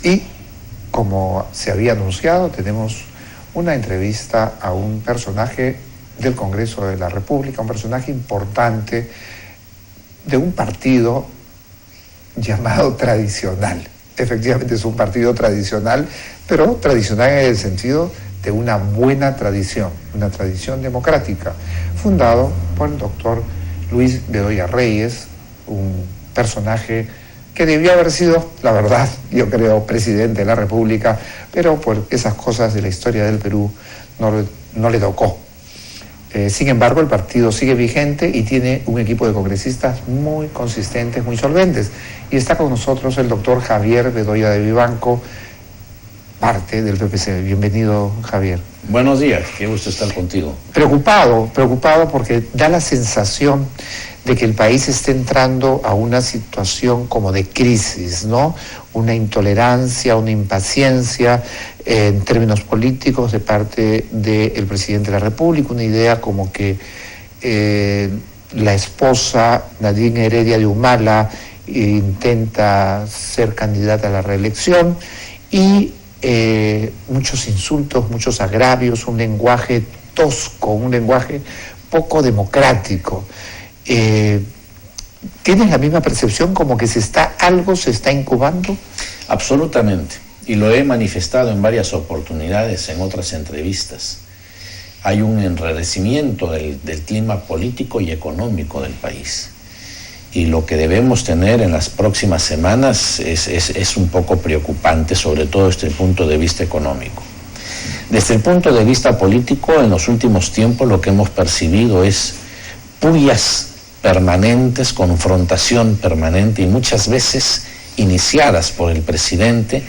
Y como se había anunciado, tenemos una entrevista a un personaje del Congreso de la República, un personaje importante de un partido llamado tradicional. Efectivamente es un partido tradicional, pero tradicional en el sentido de una buena tradición, una tradición democrática, fundado por el doctor Luis Bedoya Reyes, un personaje que debió haber sido, la verdad, yo creo, presidente de la República, pero por esas cosas de la historia del Perú no le tocó. Sin embargo, el partido sigue vigente y tiene un equipo de congresistas muy consistentes, muy solventes. Y está con nosotros el doctor Javier Bedoya de Vivanco, parte del PPC. Bienvenido, Javier. Buenos días, qué gusto estar contigo. Preocupado porque da la sensación de que el país está entrando a una situación como de crisis, ¿no? Una intolerancia, una impaciencia en términos políticos de parte del presidente de la República, una idea como que la esposa Nadine Heredia de Humala intenta ser candidata a la reelección y muchos insultos, muchos agravios, un lenguaje tosco, un lenguaje poco democrático. ¿Tienes la misma percepción como que algo se está incubando? Absolutamente, y lo he manifestado en varias oportunidades en otras entrevistas. Hay un enrarecimiento del clima político y económico del país. Y lo que debemos tener en las próximas semanas es un poco preocupante, sobre todo desde el punto de vista económico. Desde el punto de vista político, en los últimos tiempos lo que hemos percibido es pullas permanentes, confrontación permanente y muchas veces iniciadas por el presidente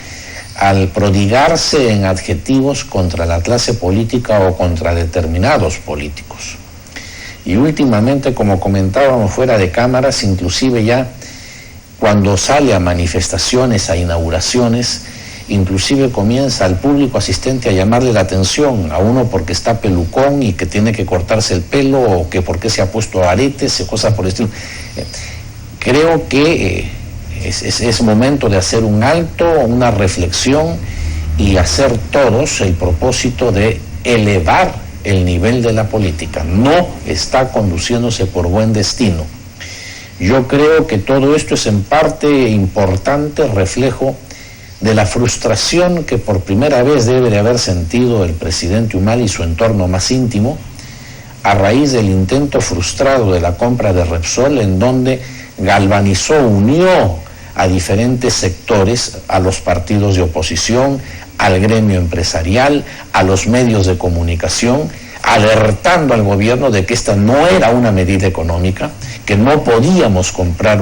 al prodigarse en adjetivos contra la clase política o contra determinados políticos. Y últimamente, como comentábamos fuera de cámaras, inclusive ya cuando sale a manifestaciones, a inauguraciones, inclusive comienza al público asistente a llamarle la atención a uno porque está pelucón y que tiene que cortarse el pelo o que porque se ha puesto aretes y cosas por el estilo. Creo que es momento de hacer un alto, una reflexión y hacer todos el propósito de elevar el nivel de la política. No está conduciéndose por buen destino. Yo creo que todo esto es en parte importante reflejo de la frustración que por primera vez debe de haber sentido el presidente Humala y su entorno más íntimo a raíz del intento frustrado de la compra de Repsol, en donde galvanizó, unió a diferentes sectores, a los partidos de oposición, al gremio empresarial, a los medios de comunicación, alertando al gobierno de que esta no era una medida económica, que no podíamos comprar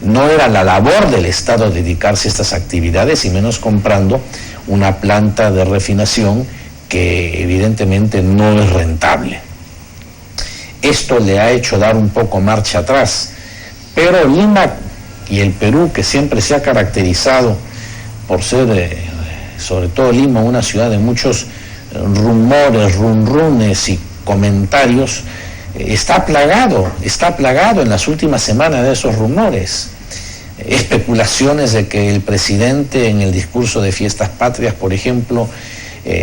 no era la labor del Estado dedicarse a estas actividades y menos comprando una planta de refinación que evidentemente no es rentable. Esto le ha hecho dar un poco marcha atrás, pero Lima y el Perú, que siempre se ha caracterizado por ser, sobre todo Lima, una ciudad de muchos rumores, runrunes y comentarios, está plagado en las últimas semanas de esos rumores. Especulaciones de que el presidente en el discurso de Fiestas Patrias, por ejemplo,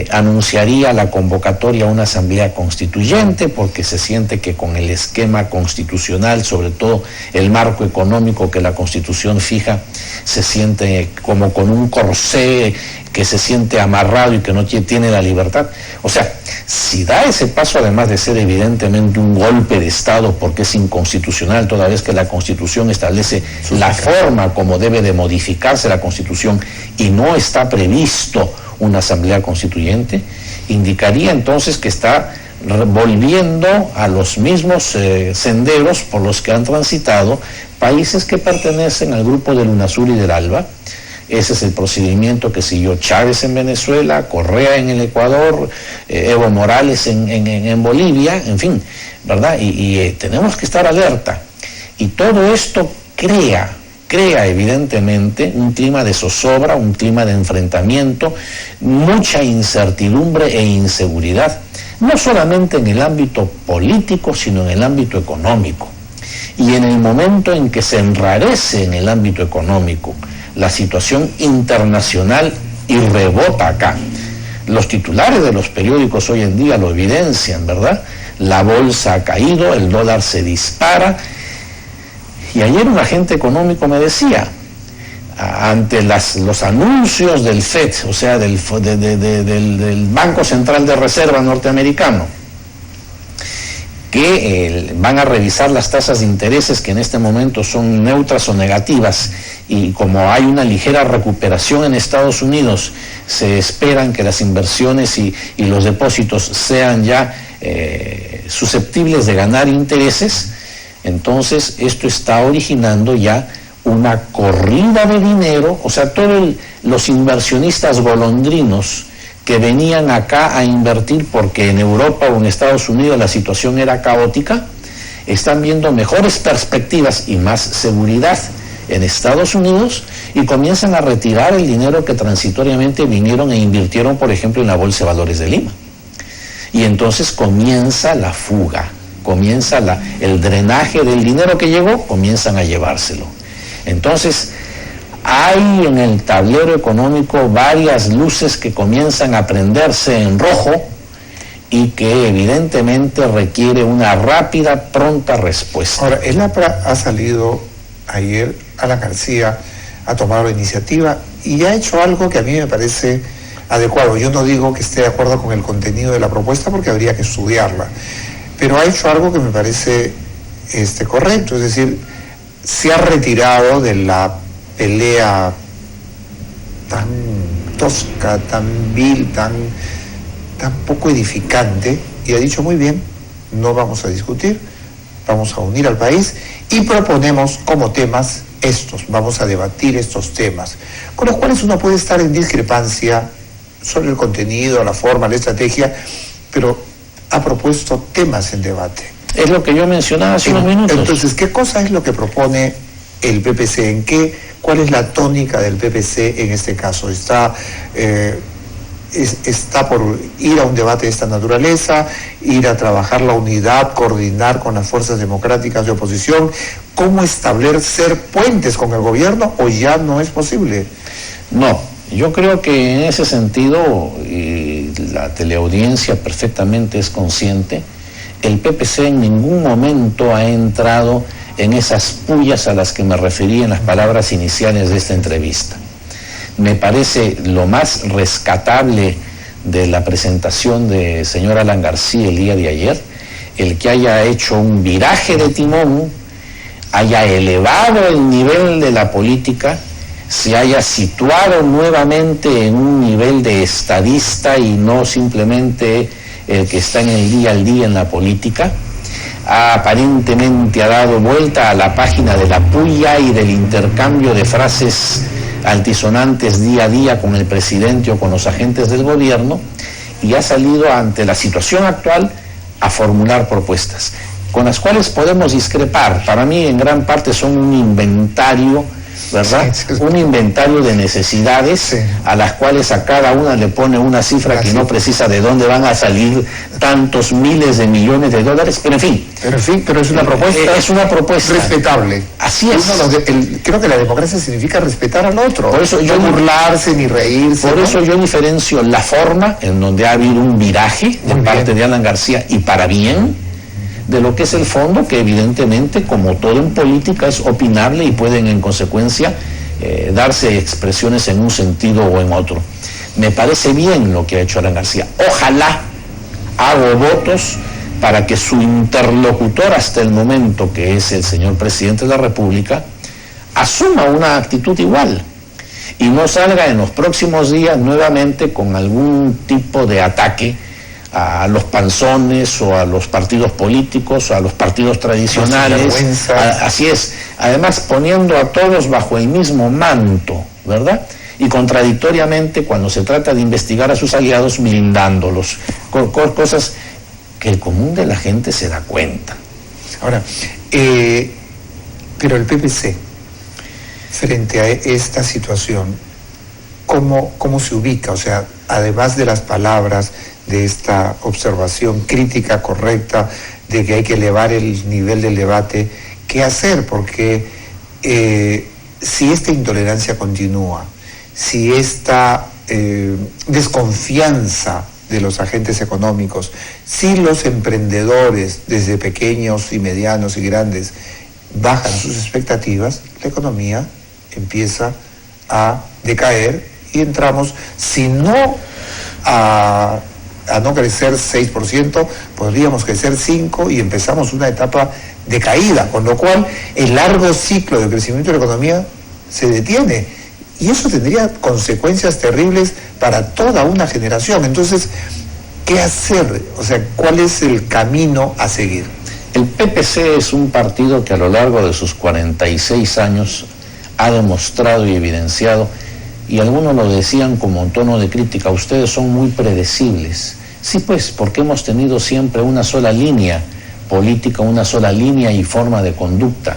anunciaría la convocatoria a una asamblea constituyente porque se siente que con el esquema constitucional, sobre todo el marco económico que la Constitución fija, se siente como con un corsé que se siente amarrado y que no tiene la libertad. O sea, si da ese paso, además de ser evidentemente un golpe de Estado porque es inconstitucional, toda vez que la Constitución establece la forma como debe de modificarse la Constitución y no está previsto una asamblea constituyente, indicaría entonces que está volviendo a los mismos senderos por los que han transitado países que pertenecen al grupo del UNASUR y del ALBA. Ese es el procedimiento que siguió Chávez en Venezuela, Correa en el Ecuador, Evo Morales en Bolivia, en fin, ¿verdad? Y tenemos que estar alerta. Y todo esto crea evidentemente un clima de zozobra, un clima de enfrentamiento, mucha incertidumbre e inseguridad, no solamente en el ámbito político, sino en el ámbito económico. Y en el momento en que se enrarece en el ámbito económico la situación internacional y rebota acá. Los titulares de los periódicos hoy en día lo evidencian, ¿verdad? La bolsa ha caído, el dólar se dispara. Y ayer un agente económico me decía, ante los anuncios del FED, o sea, del Banco Central de Reserva norteamericano, que van a revisar las tasas de intereses que en este momento son neutras o negativas, y como hay una ligera recuperación en Estados Unidos, se esperan que las inversiones y los depósitos sean ya susceptibles de ganar intereses. Entonces esto está originando ya una corrida de dinero, o sea, todos los inversionistas golondrinos que venían acá a invertir porque en Europa o en Estados Unidos la situación era caótica, están viendo mejores perspectivas y más seguridad en Estados Unidos y comienzan a retirar el dinero que transitoriamente vinieron e invirtieron, por ejemplo, en la Bolsa de Valores de Lima. Y entonces comienza la fuga, comienza el drenaje del dinero que llegó, comienzan a llevárselo. Entonces, hay en el tablero económico varias luces que comienzan a prenderse en rojo y que evidentemente requiere una rápida, pronta respuesta. Ahora, el APRA ha salido ayer, Alan García ha tomado la iniciativa y ha hecho algo que a mí me parece adecuado. Yo no digo que esté de acuerdo con el contenido de la propuesta porque habría que estudiarla, pero ha hecho algo que me parece correcto, es decir, se ha retirado de la pelea tan tosca, tan vil, tan poco edificante, y ha dicho muy bien, no vamos a discutir, vamos a unir al país y proponemos como temas estos, vamos a debatir estos temas, con los cuales uno puede estar en discrepancia sobre el contenido, la forma, la estrategia, pero ha propuesto temas en debate. Es lo que yo mencionaba hace unos minutos. Entonces, ¿qué cosa es lo que propone el PPC? ¿Cuál es la tónica del PPC en este caso? ¿Está por ir a un debate de esta naturaleza, ir a trabajar la unidad, coordinar con las fuerzas democráticas de oposición? ¿Cómo establecer puentes con el gobierno o ya no es posible? No, yo creo que en ese sentido, y la teleaudiencia perfectamente es consciente, el PPC en ningún momento ha entrado en esas pullas a las que me referí en las palabras iniciales de esta entrevista. Me parece lo más rescatable de la presentación de señor Alan García el día de ayer, el que haya hecho un viraje de timón, haya elevado el nivel de la política, se haya situado nuevamente en un nivel de estadista y no simplemente el que está en el día al día en la política. Aparentemente ha dado vuelta a la página de la puya y del intercambio de frases altisonantes día a día con el presidente o con los agentes del gobierno, y ha salido ante la situación actual a formular propuestas con las cuales podemos discrepar. Para mí en gran parte son un inventario, ¿verdad? Un inventario de necesidades a las cuales a cada una le pone una cifra que no precisa de dónde van a salir tantos miles de millones de dólares, pero en fin. Pero es una propuesta. Es una propuesta respetable. Así es. Creo que la democracia significa respetar al otro. Por eso no burlarse ni reírse. Por eso yo diferencio la forma en donde ha habido un viraje de parte de Alan García y para bien, de lo que es el fondo, que evidentemente, como todo en política, es opinable y pueden en consecuencia darse expresiones en un sentido o en otro. Me parece bien lo que ha hecho Alan García. Ojalá, hago votos para que su interlocutor hasta el momento, que es el señor presidente de la República, asuma una actitud igual y no salga en los próximos días nuevamente con algún tipo de ataque a los panzones o a los partidos políticos o a los partidos tradicionales. Así es, además poniendo a todos bajo el mismo manto, ¿verdad? Y contradictoriamente, cuando se trata de investigar a sus aliados, blindándolos, cosas que el común de la gente se da cuenta. Ahora, pero el PPC, frente a esta situación, ¿cómo se ubica? O sea, además de las palabras, de esta observación crítica correcta de que hay que elevar el nivel del debate, ¿qué hacer? Porque si esta intolerancia continúa, si esta desconfianza de los agentes económicos, si los emprendedores, desde pequeños y medianos y grandes, bajan sus expectativas, la economía empieza a decaer y entramos, si no a no crecer 6%, podríamos crecer 5% y empezamos una etapa de caída, con lo cual el largo ciclo de crecimiento de la economía se detiene. Y eso tendría consecuencias terribles para toda una generación. Entonces, ¿qué hacer? O sea, ¿cuál es el camino a seguir? El PPC es un partido que a lo largo de sus 46 años ha demostrado y evidenciado, y algunos lo decían como un tono de crítica, ustedes son muy predecibles. Sí, pues, porque hemos tenido siempre una sola línea política, una sola línea y forma de conducta.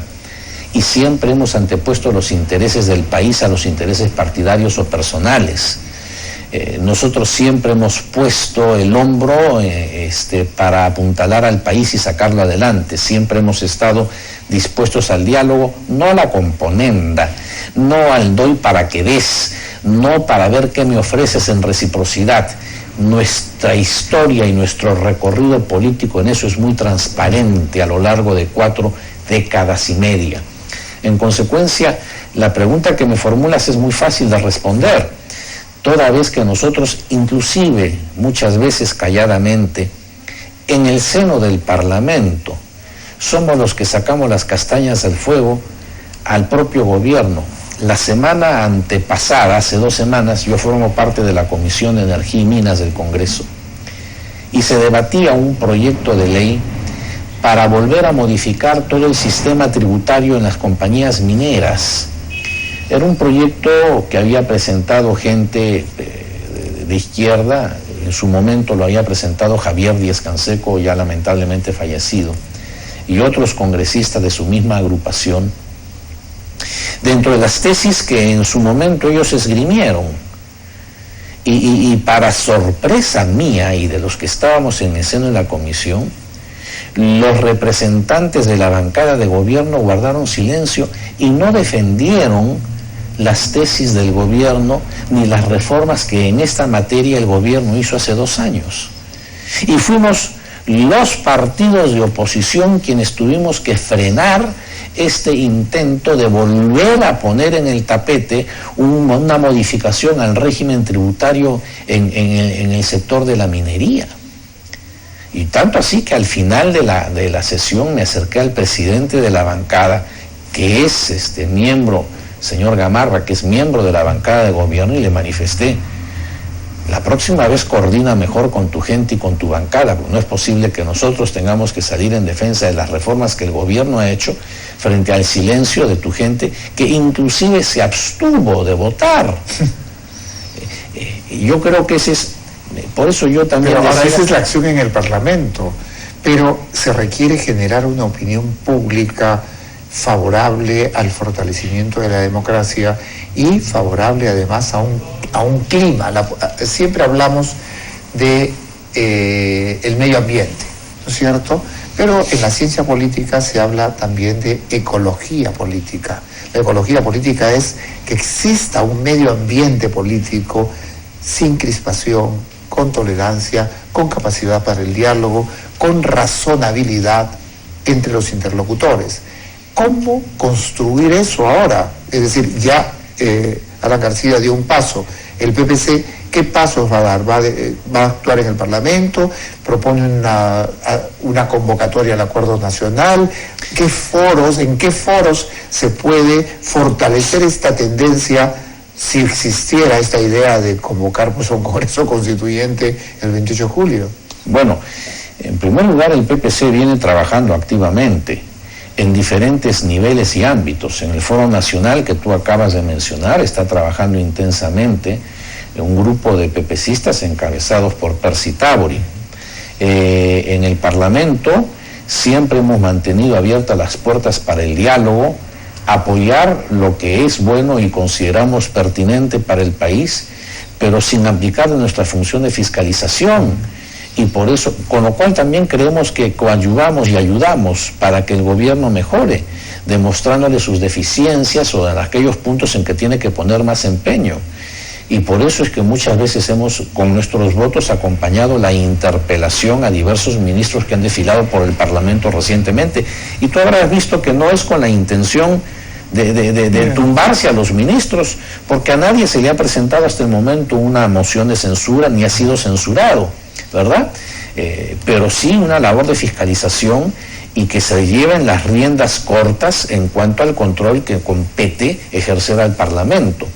Y siempre hemos antepuesto los intereses del país a los intereses partidarios o personales. Nosotros siempre hemos puesto el hombro para apuntalar al país y sacarlo adelante. Siempre hemos estado dispuestos al diálogo, no a la componenda, no al doy para que des, no para ver qué me ofreces en reciprocidad. Nuestra historia y nuestro recorrido político en eso es muy transparente a lo largo de 4 décadas y media. En consecuencia, la pregunta que me formulas es muy fácil de responder, toda vez que nosotros, inclusive muchas veces calladamente, en el seno del Parlamento, somos los que sacamos las castañas del fuego al propio gobierno. La semana antepasada, hace 2 semanas, yo formo parte de la Comisión de Energía y Minas del Congreso, y se debatía un proyecto de ley para volver a modificar todo el sistema tributario en las compañías mineras. Era un proyecto que había presentado gente de izquierda, en su momento lo había presentado Javier Díaz-Canseco, ya lamentablemente fallecido, y otros congresistas de su misma agrupación, dentro de las tesis que en su momento ellos esgrimieron. Y para sorpresa mía y de los que estábamos en el seno de la comisión, los representantes de la bancada de gobierno guardaron silencio y no defendieron las tesis del gobierno ni las reformas que en esta materia el gobierno hizo hace 2 años. Y fuimos los partidos de oposición quienes tuvimos que frenar este intento de volver a poner en el tapete una modificación al régimen tributario en el sector de la minería. Y tanto así que al final de la sesión me acerqué al presidente de la bancada, que es miembro, señor Gamarra, que es miembro de la bancada de gobierno, y le manifesté: la próxima vez coordina mejor con tu gente y con tu bancada, porque no es posible que nosotros tengamos que salir en defensa de las reformas que el gobierno ha hecho frente al silencio de tu gente, que inclusive se abstuvo de votar. Yo creo que ese es... Por eso yo también... Pero ahora esa es la acción en el Parlamento, pero se requiere generar una opinión pública favorable al fortalecimiento de la democracia y favorable además a un clima. Siempre hablamos de el medio ambiente, ¿no es cierto? Pero en la ciencia política se habla también de ecología política. La ecología política es que exista un medio ambiente político sin crispación, con tolerancia, con capacidad para el diálogo, con razonabilidad entre los interlocutores. ¿Cómo construir eso ahora? Es decir, ya Alan García dio un paso. El PPC, ¿qué pasos va a dar? ¿Va a actuar en el Parlamento? ¿Propone una convocatoria al acuerdo nacional? ¿En qué foros se puede fortalecer esta tendencia si existiera esta idea de convocar a un Congreso Constituyente el 28 de julio? Bueno, en primer lugar, el PPC viene trabajando activamente en diferentes niveles y ámbitos. En el Foro Nacional que tú acabas de mencionar está trabajando intensamente un grupo de PPCistas encabezados por Percy Tabori. En el Parlamento siempre hemos mantenido abiertas las puertas para el diálogo, apoyar lo que es bueno y consideramos pertinente para el país, pero sin abdicar de nuestra función de fiscalización. Y por eso, con lo cual también creemos que coadyuvamos y ayudamos para que el gobierno mejore. demostrándole sus deficiencias o en aquellos puntos en que tiene que poner más empeño. Y por eso es que muchas veces hemos, con nuestros votos, acompañado la interpelación a diversos ministros que han desfilado por el Parlamento recientemente. Y tú habrás visto que no es con la intención de tumbarse a los ministros, porque a nadie se le ha presentado hasta el momento una moción de censura, ni ha sido censurado, ¿verdad? Pero sí una labor de fiscalización y que se lleven las riendas cortas en cuanto al control que compete ejercer al Parlamento.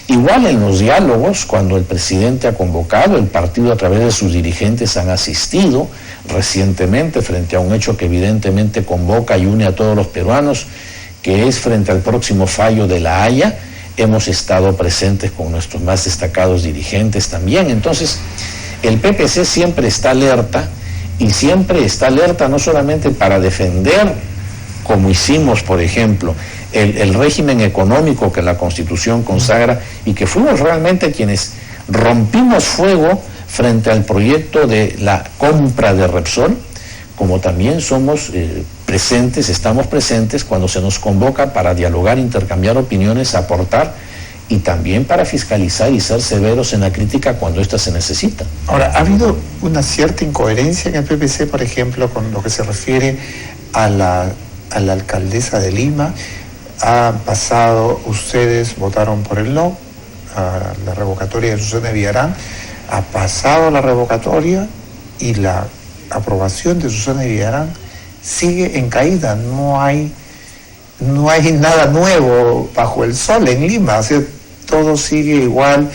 Igual en los diálogos, cuando el presidente ha convocado, el partido a través de sus dirigentes han asistido recientemente frente a un hecho que evidentemente convoca y une a todos los peruanos, que es frente al próximo fallo de La Haya. Hemos estado presentes con nuestros más destacados dirigentes también. Entonces, el PPC siempre está alerta, y siempre está alerta no solamente para defender, como hicimos, por ejemplo, el régimen económico que la Constitución consagra, y que fuimos realmente quienes rompimos fuego frente al proyecto de la compra de Repsol, como también somos estamos presentes cuando se nos convoca para dialogar, intercambiar opiniones, aportar, y también para fiscalizar y ser severos en la crítica cuando ésta se necesita. Ahora, ¿ha habido una cierta incoherencia en el PPC, por ejemplo, con lo que se refiere a la alcaldesa de Lima? Han pasado, ustedes votaron por el no, a la revocatoria de Susana Villarán, ha pasado la revocatoria y la aprobación de Susana Villarán sigue en caída, no hay nada nuevo bajo el sol en Lima, o sea, todo sigue igual.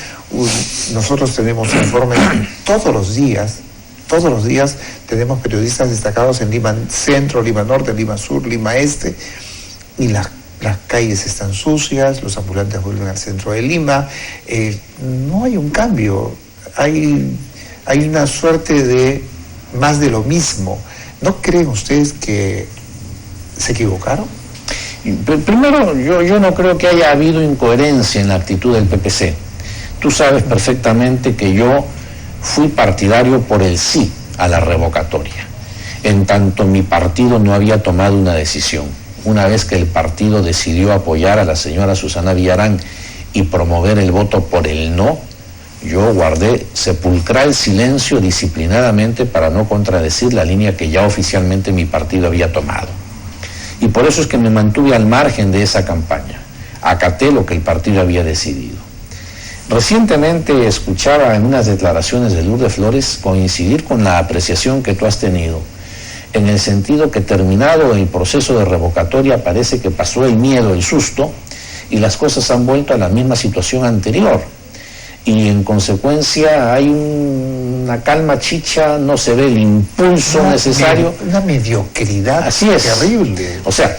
Nosotros tenemos informes todos los días tenemos periodistas destacados en Lima Centro, Lima Norte, Lima Sur, Lima Este, y las calles están sucias, los ambulantes vuelven al centro de Lima, no hay un cambio, hay una suerte de más de lo mismo. ¿No creen ustedes que se equivocaron? Primero, yo no creo que haya habido incoherencia en la actitud del PPC. Tú sabes perfectamente que yo fui partidario por el sí a la revocatoria, en tanto mi partido no había tomado una decisión. Una vez que el partido decidió apoyar a la señora Susana Villarán y promover el voto por el no, yo guardé sepulcral silencio disciplinadamente para no contradecir la línea que ya oficialmente mi partido había tomado. Y por eso es que me mantuve al margen de esa campaña. Acaté lo que el partido había decidido. Recientemente escuchaba en unas declaraciones de Lourdes Flores coincidir con la apreciación que tú has tenido, en el sentido que terminado el proceso de revocatoria parece que pasó el miedo, el susto, y las cosas han vuelto a la misma situación anterior. Y en consecuencia hay una calma chicha, no se ve el impulso necesario. Una mediocridad así es, terrible. O sea,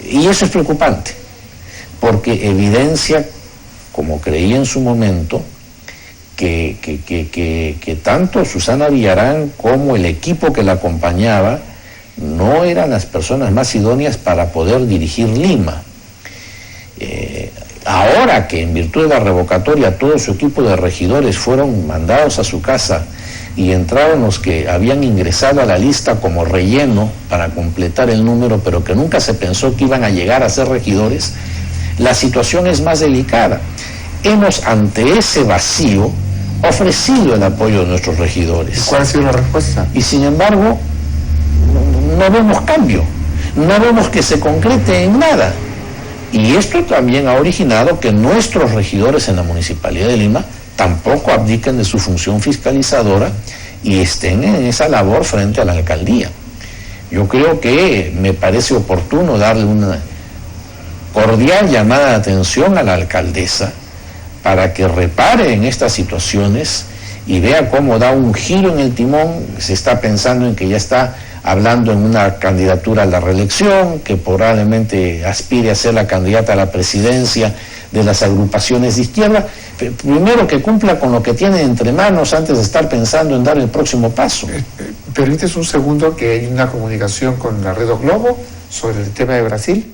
y eso es preocupante, porque evidencia, como creí en su momento, que tanto Susana Villarán como el equipo que la acompañaba no eran las personas más idóneas para poder dirigir Lima. Ahora que en virtud de la revocatoria todo su equipo de regidores fueron mandados a su casa y entraron los que habían ingresado a la lista como relleno para completar el número, pero que nunca se pensó que iban a llegar a ser regidores, la situación es más delicada. Hemos, ante ese vacío, ofrecido el apoyo de nuestros regidores. ¿Y cuál ha sido la respuesta? Y sin embargo, no vemos cambio, no vemos que se concrete en nada. Y esto también ha originado que nuestros regidores en la Municipalidad de Lima tampoco abdiquen de su función fiscalizadora y estén en esa labor frente a la alcaldía. Yo creo que me parece oportuno darle una cordial llamada de atención a la alcaldesa para que repare en estas situaciones y vea cómo da un giro en el timón. Se está pensando en que ya está hablando en una candidatura a la reelección, que probablemente aspire a ser la candidata a la presidencia de las agrupaciones de izquierda. Primero que cumpla con lo que tiene entre manos antes de estar pensando en dar el próximo paso. ¿Permites un segundo que hay una comunicación con la Red Globo sobre el tema de Brasil?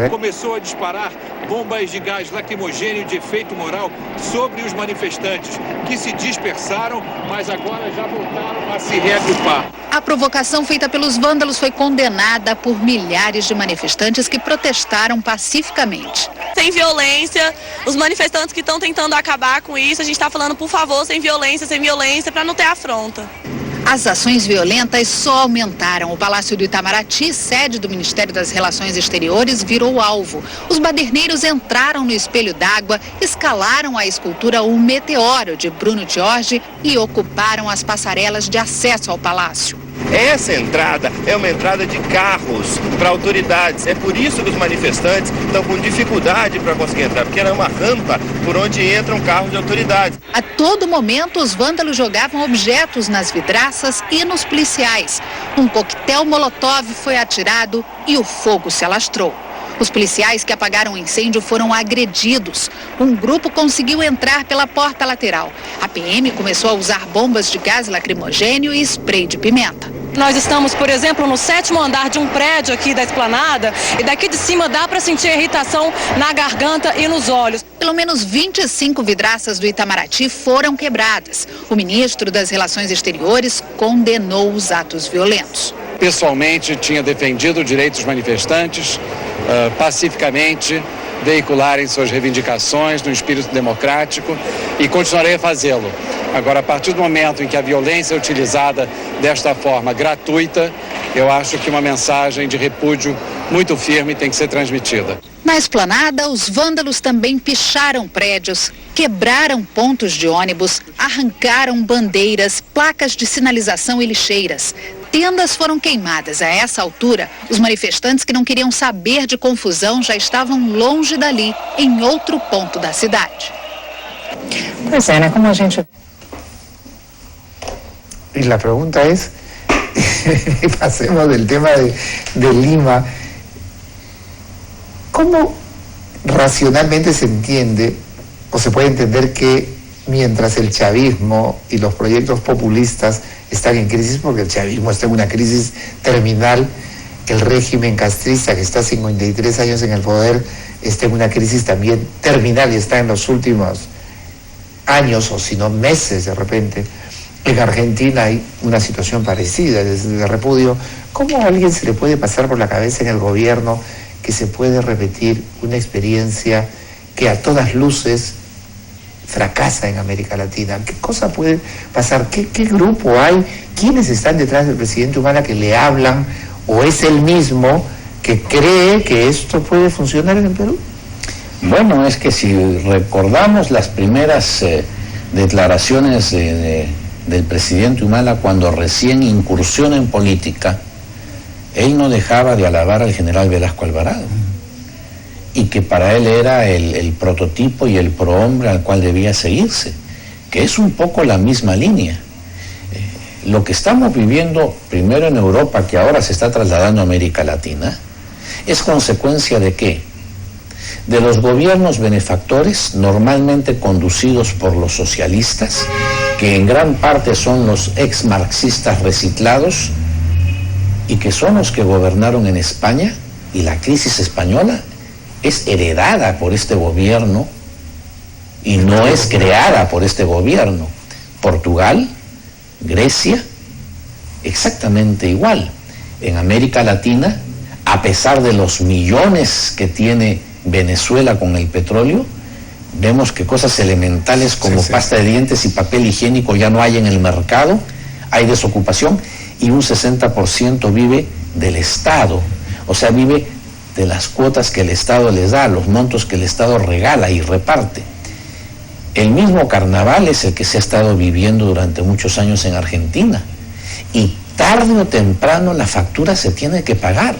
Começou a disparar bombas de gás lacrimogêneo de efeito moral sobre os manifestantes, que se dispersaram, mas agora já voltaram a se reagrupar. A provocação feita pelos vândalos foi condenada por milhares de manifestantes que protestaram pacificamente. Sem violência, os manifestantes que estão tentando acabar com isso, a gente está falando, por favor, sem violência, para não ter afronta. As ações violentas só aumentaram. O Palácio do Itamaraty, sede do Ministério das Relações Exteriores, virou alvo. Os baderneiros entraram no espelho d'água, escalaram a escultura O Meteoro, de Bruno Jorge, e ocuparam as passarelas de acesso ao palácio. Essa entrada é uma entrada de carros para autoridades. É por isso que os manifestantes estão com dificuldade para conseguir entrar, porque era uma rampa por onde entram carros de autoridades. A todo momento, os vândalos jogavam objetos nas vidraças e nos policiais. Um coquetel molotov foi atirado e o fogo se alastrou. Os policiais que apagaram o incêndio foram agredidos. Um grupo conseguiu entrar pela porta lateral. A PM começou a usar bombas de gás lacrimogêneo e spray de pimenta. Nós estamos, por exemplo, no 7º andar de um prédio aqui da Esplanada e daqui de cima dá para sentir irritação na garganta e nos olhos. Pelo menos 25 vidraças do Itamaraty foram quebradas. O ministro das Relações Exteriores condenou os atos violentos. Pessoalmente, tinha defendido o direito dos manifestantes, pacificamente veicularem suas reivindicações no espírito democrático e continuarei a fazê-lo. Agora, a partir do momento em que a violência é utilizada desta forma gratuita, eu acho que uma mensagem de repúdio muito firme tem que ser transmitida. Na Esplanada, os vândalos também picharam prédios, quebraram pontos de ônibus, arrancaram bandeiras, placas de sinalização e lixeiras. Tendas foram queimadas. A essa altura, os manifestantes que não queriam saber de confusão já estavam longe dali, em outro ponto da cidade. Pois é, né? Como a gente... Y la pregunta es, pasemos del tema de Lima, ¿cómo racionalmente se entiende o se puede entender que mientras el chavismo y los proyectos populistas están en crisis, porque el chavismo está en una crisis terminal, el régimen castrista que está 53 años en el poder está en una crisis también terminal y está en los últimos años o si no meses de repente? En Argentina hay una situación parecida, de repudio. ¿Cómo a alguien se le puede pasar por la cabeza en el gobierno que se puede repetir una experiencia que a todas luces fracasa en América Latina? ¿Qué cosa puede pasar? ¿Qué grupo hay? ¿Quiénes están detrás del presidente Humala que le hablan? ¿O es él mismo que cree que esto puede funcionar en el Perú? Bueno, es que si recordamos las primeras declaraciones del presidente Humala cuando recién incursiona en política, él no dejaba de alabar al general Velasco Alvarado y que para él era el prototipo y el prohombre al cual debía seguirse, que es un poco la misma línea. Lo que estamos viviendo primero en Europa, que ahora se está trasladando a América Latina, es consecuencia ¿de qué? De los gobiernos benefactores, normalmente conducidos por los socialistas, que en gran parte son los ex marxistas reciclados y que son los que gobernaron en España, y la crisis española es heredada por este gobierno y no es creada por este gobierno. Portugal, Grecia, exactamente igual. En América Latina, a pesar de los millones que tiene Venezuela con el petróleo, vemos que cosas elementales como pasta de dientes y papel higiénico ya no hay en el mercado, hay desocupación y un 60% vive del Estado, o sea, vive de las cuotas que el Estado les da, los montos que el Estado regala y reparte. El mismo carnaval es el que se ha estado viviendo durante muchos años en Argentina y tarde o temprano la factura se tiene que pagar.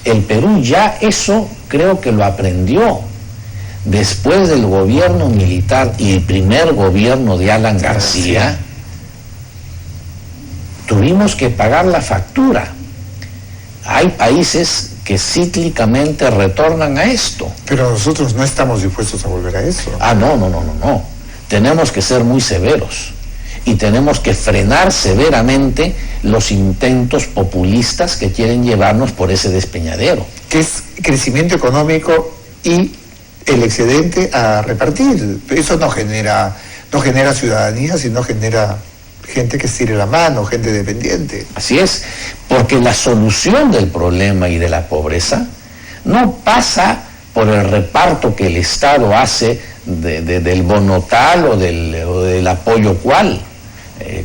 El Perú ya eso creo que lo aprendió. Después del gobierno militar y el primer gobierno de Alan García, tuvimos que pagar la factura. Hay países que cíclicamente retornan a esto. Pero nosotros no estamos dispuestos a volver a eso. Ah, no. Tenemos que ser muy severos. y tenemos que frenar severamente los intentos populistas que quieren llevarnos por ese despeñadero. Que es crecimiento económico y el excedente a repartir. Eso no genera ciudadanía, sino genera gente que estire la mano, gente dependiente. Así es, porque la solución del problema y de la pobreza no pasa por el reparto que el Estado hace del bono tal o del apoyo cual,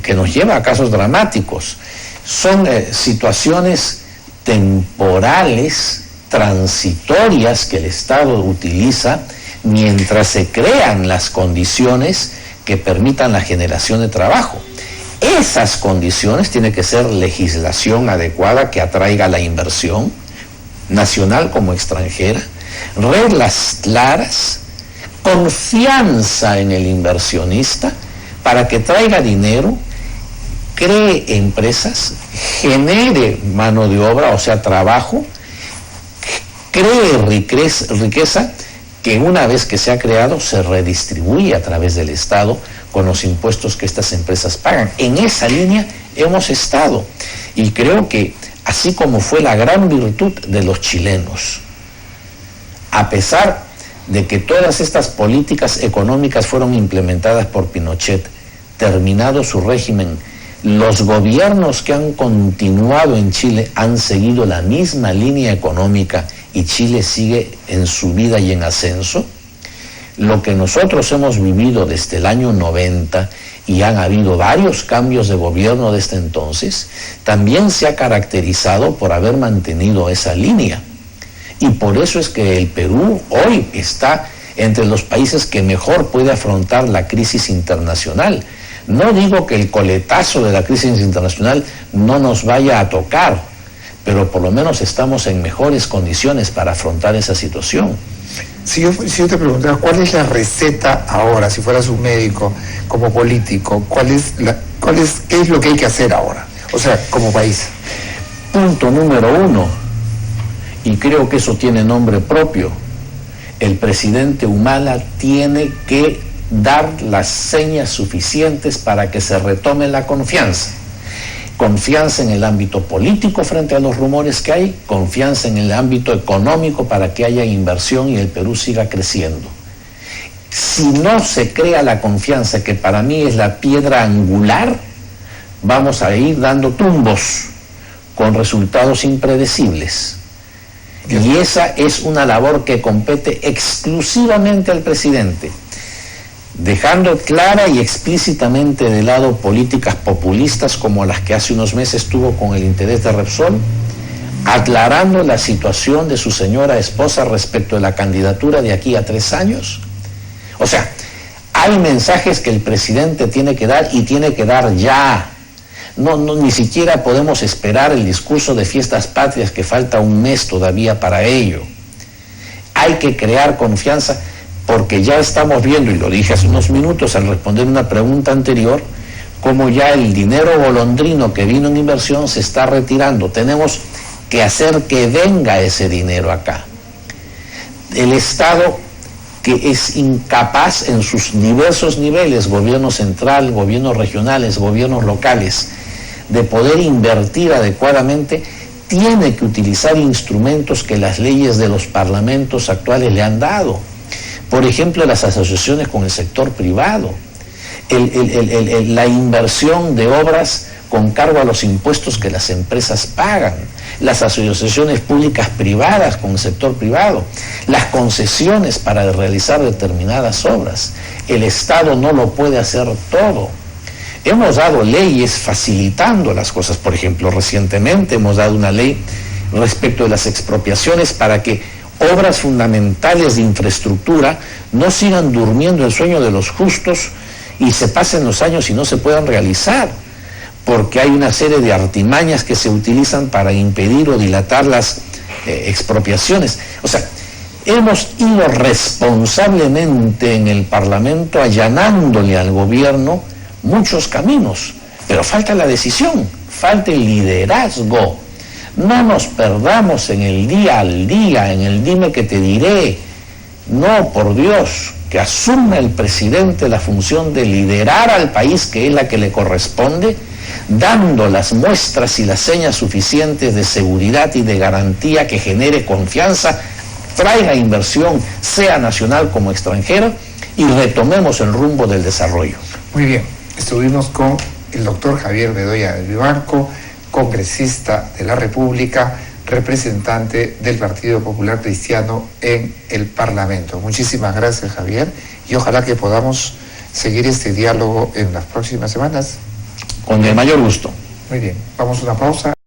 que nos lleva a casos dramáticos. Son situaciones temporales, transitorias, que el Estado utiliza mientras se crean las condiciones que permitan la generación de trabajo. Esas condiciones tienen que ser legislación adecuada que atraiga la inversión, nacional como extranjera, reglas claras, confianza en el inversionista para que traiga dinero, cree empresas, genere mano de obra, o sea, trabajo, cree riqueza que una vez que se ha creado se redistribuye a través del Estado con los impuestos que estas empresas pagan. En esa línea hemos estado y creo que así como fue la gran virtud de los chilenos, a pesar de que todas estas políticas económicas fueron implementadas por Pinochet, terminado su régimen, los gobiernos que han continuado en Chile han seguido la misma línea económica y Chile sigue en subida y en ascenso. Lo que nosotros hemos vivido desde el año 90 y han habido varios cambios de gobierno desde entonces, también se ha caracterizado por haber mantenido esa línea. Y por eso es que el Perú hoy está entre los países que mejor puede afrontar la crisis internacional. No digo que el coletazo de la crisis internacional no nos vaya a tocar, pero por lo menos estamos en mejores condiciones para afrontar esa situación. Si yo te preguntara, ¿cuál es la receta ahora, si fueras un médico, como político, qué es lo que hay que hacer ahora? O sea, como país. Punto número 1, y creo que eso tiene nombre propio, el presidente Humala tiene que dar las señas suficientes para que se retome la confianza. Confianza en el ámbito político frente a los rumores que hay, confianza en el ámbito económico para que haya inversión y el Perú siga creciendo. Si no se crea la confianza, que para mí es la piedra angular, vamos a ir dando tumbos con resultados impredecibles. Y esa es una labor que compete exclusivamente al presidente, dejando clara y explícitamente de lado políticas populistas como las que hace unos meses tuvo con el interés de Repsol, aclarando la situación de su señora esposa respecto de la candidatura de aquí a 3 años. O sea, hay mensajes que el presidente tiene que dar y tiene que dar ya. Ni siquiera podemos esperar el discurso de fiestas patrias, que falta un mes todavía para ello. Hay que crear confianza, porque ya estamos viendo, y lo dije hace unos minutos al responder una pregunta anterior, como ya el dinero golondrino que vino en inversión se está retirando. Tenemos que hacer que venga ese dinero acá. El Estado, que es incapaz en sus diversos niveles, gobierno central, gobiernos regionales, gobiernos locales, de poder invertir adecuadamente, tiene que utilizar instrumentos que las leyes de los parlamentos actuales le han dado. Por ejemplo, las asociaciones con el sector privado, la inversión de obras con cargo a los impuestos que las empresas pagan, las asociaciones públicas privadas con el sector privado, las concesiones para realizar determinadas obras. El Estado no lo puede hacer todo. Hemos dado leyes facilitando las cosas. Por ejemplo, recientemente hemos dado una ley respecto de las expropiaciones para que obras fundamentales de infraestructura no sigan durmiendo el sueño de los justos y se pasen los años y no se puedan realizar, porque hay una serie de artimañas que se utilizan para impedir o dilatar las expropiaciones. O sea, hemos ido responsablemente en el Parlamento allanándole al gobierno muchos caminos, pero falta la decisión, falta el liderazgo. No nos perdamos en el día al día, en el dime que te diré. No, por Dios. que asuma el presidente la función de liderar al país, que es la que le corresponde, dando las muestras y las señas suficientes de seguridad y de garantía que genere confianza, traiga inversión, sea nacional como extranjera, y retomemos el rumbo del desarrollo. Muy bien, estuvimos con el doctor Javier Bedoya del Vivanco, congresista de la República, representante del Partido Popular Cristiano en el Parlamento. Muchísimas gracias, Javier, y ojalá que podamos seguir este diálogo en las próximas semanas. Con el mayor gusto. Muy bien, vamos a una pausa.